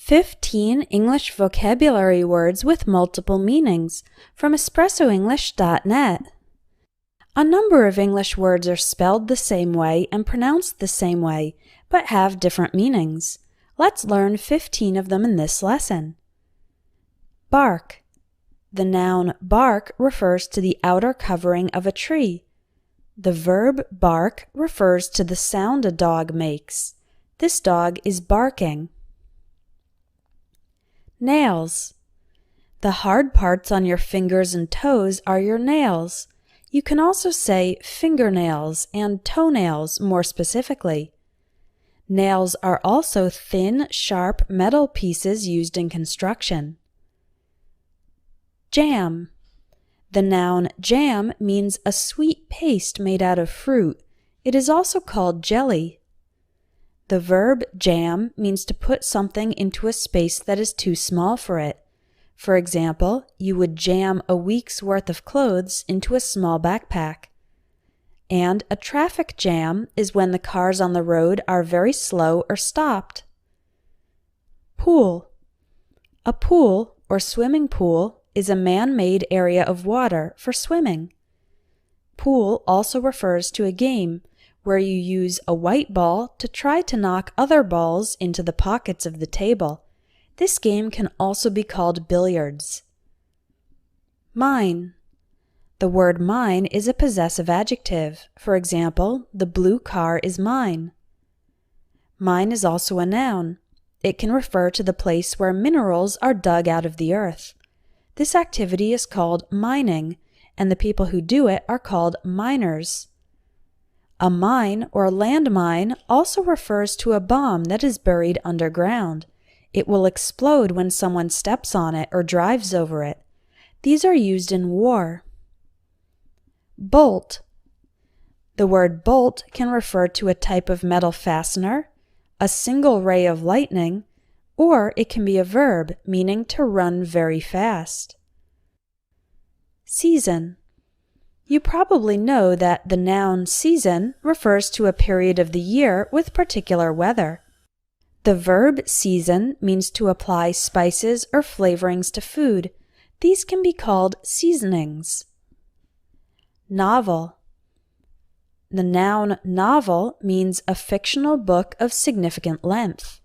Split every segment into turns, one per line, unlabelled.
15 English vocabulary words with multiple meanings from espressoenglish.net. A number of English words are spelled the same way and pronounced the same way, but have different meanings. Let's learn 15 of them in this lesson. Bark. The noun bark refers to the outer covering of a tree. The verb bark refers to the sound a dog makes. This dog is barking. Nails. The hard parts on your fingers and toes are your nails. You can also say fingernails and toenails more specifically. Nails are also thin, sharp metal pieces used in construction. Jam. The noun jam means a sweet paste made out of fruit. It is also called jelly. The verb jam means to put something into a space that is too small for it. For example, you would jam a week's worth of clothes into a small backpack. And a traffic jam is when the cars on the road are very slow or stopped. Pool. A pool, or swimming pool, is a man-made area of water for swimming. Pool also refers to a game where you use a white ball to try to knock other balls into the pockets of the table. This game can also be called billiards. Mine. The word mine is a possessive adjective. For example, the blue car is mine. Mine is also a noun. It can refer to the place where minerals are dug out of the earth. This activity is called mining, and the people who do it are called miners. A mine or landmine also refers to a bomb that is buried underground. It will explode when someone steps on it or drives over it. These are used in war. Bolt. The word bolt can refer to a type of metal fastener, a single ray of lightning, or it can be a verb meaning to run very fast. Season. You probably know that the noun season refers to a period of the year with particular weather. The verb season means to apply spices or flavorings to food. These can be called seasonings. Novel. The noun novel means a fictional book of significant length.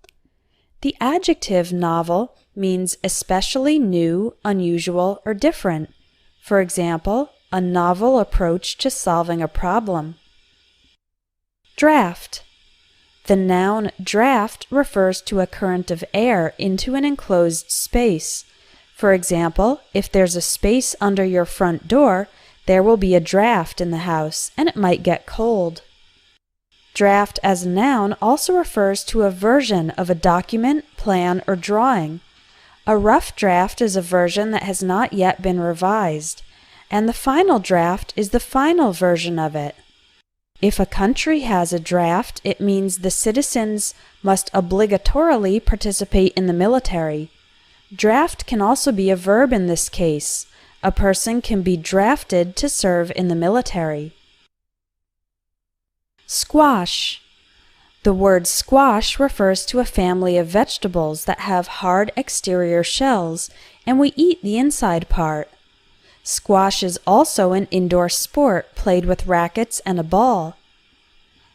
The adjective novel means especially new, unusual, or different. For example, a novel approach to solving a problem. Draft. The noun draft refers to a current of air into an enclosed space. For example, if there's a space under your front door, there will be a draft in the house, and it might get cold. Draft as a noun also refers to a version of a document, plan, or drawing. A rough draft is a version that has not yet been revised, and the final draft is the final version of it. If a country has a draft, it means the citizens must obligatorily participate in the military. Draft can also be a verb in this case. A person can be drafted to serve in the military. Squash. The word squash refers to a family of vegetables that have hard exterior shells, and we eat the inside part. Squash is also an indoor sport played with rackets and a ball.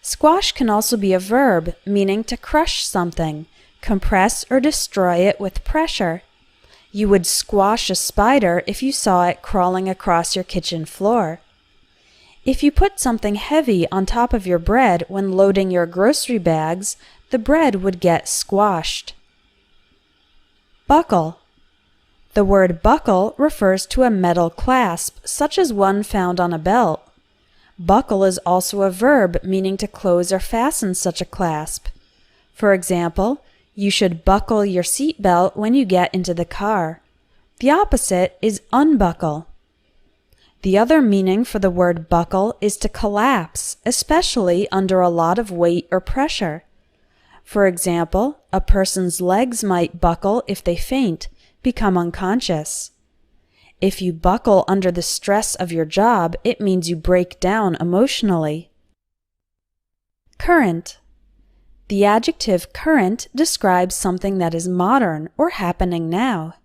Squash can also be a verb, meaning to crush something, compress or destroy it with pressure. You would squash a spider if you saw it crawling across your kitchen floor. If you put something heavy on top of your bread when loading your grocery bags, the bread would get squashed. Buckle. The word buckle refers to a metal clasp, such as one found on a belt. Buckle is also a verb meaning to close or fasten such a clasp. For example, you should buckle your seat belt when you get into the car. The opposite is unbuckle. The other meaning for the word buckle is to collapse, especially under a lot of weight or pressure. For example, a person's legs might buckle if they faint, become unconscious. If you buckle under the stress of your job, it means you break down emotionally. Current. The adjective current describes something that is modern or happening now.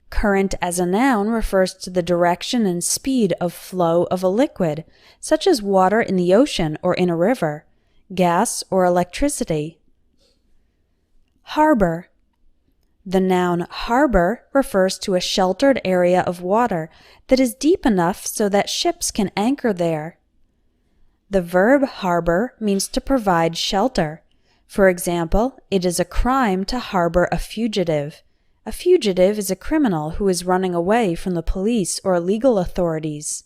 Current as a noun refers to the direction and speed of flow of a liquid, such as water in the ocean or in a river, gas or electricity. Harbor. The noun harbor refers to a sheltered area of water that is deep enough so that ships can anchor there. The verb harbor means to provide shelter. For example, it is a crime to harbor a fugitive. A fugitive is a criminal who is running away from the police or legal authorities.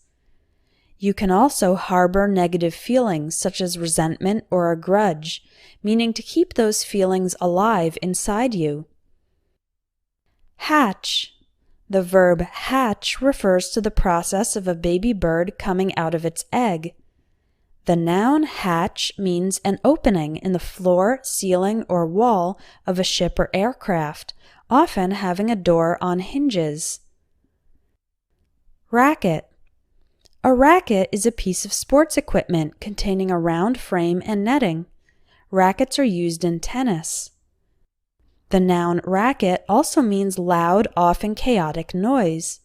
You can also harbor negative feelings such as resentment or a grudge, meaning to keep those feelings alive inside you. Hatch. The verb hatch refers to the process of a baby bird coming out of its egg. The noun hatch means an opening in the floor, ceiling, or wall of a ship or aircraft, often having a door on hinges. Racket. A racket is a piece of sports equipment containing a round frame and netting. Rackets are used in tennis. The noun racket also means loud, often chaotic noise.